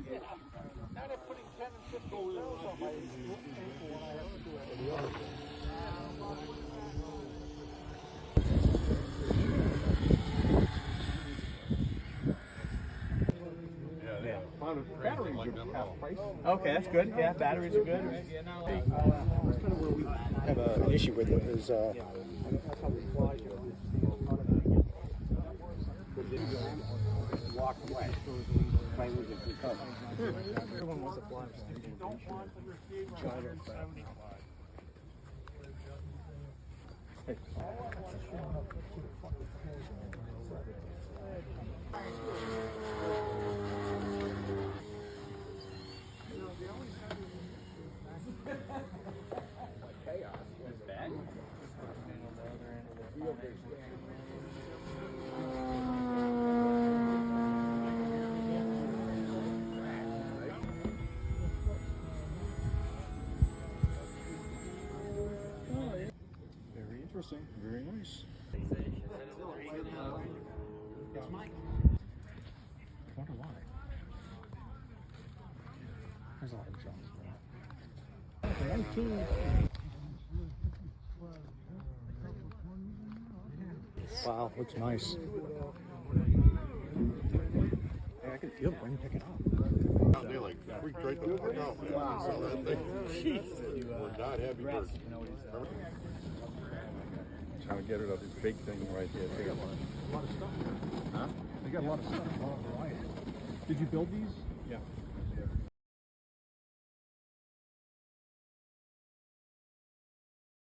Now they're putting 10 and 15 bells on my ankle when I have to do it. Batteries are half price. Okay, that's good. Yeah, batteries are good. That's kind of where we have an issue with it is that's how we fly here. Walk away. Language is recovered. Everyone wants to fly. Don't want to receive 175. Hey. Very interesting. Very nice. It's Mike. I wonder why. There's a lot of jumps. Wow, looks nice. Hey, I can feel the wind picking up. They like freaked right the fuck out, man. Wow. Saw that thing. Jeez. We're not happy birds. Trying to get rid of this big thing right here too. A lot of stuff. Huh? They got a lot of stuff. A lot of variety. Did you build these? Yeah.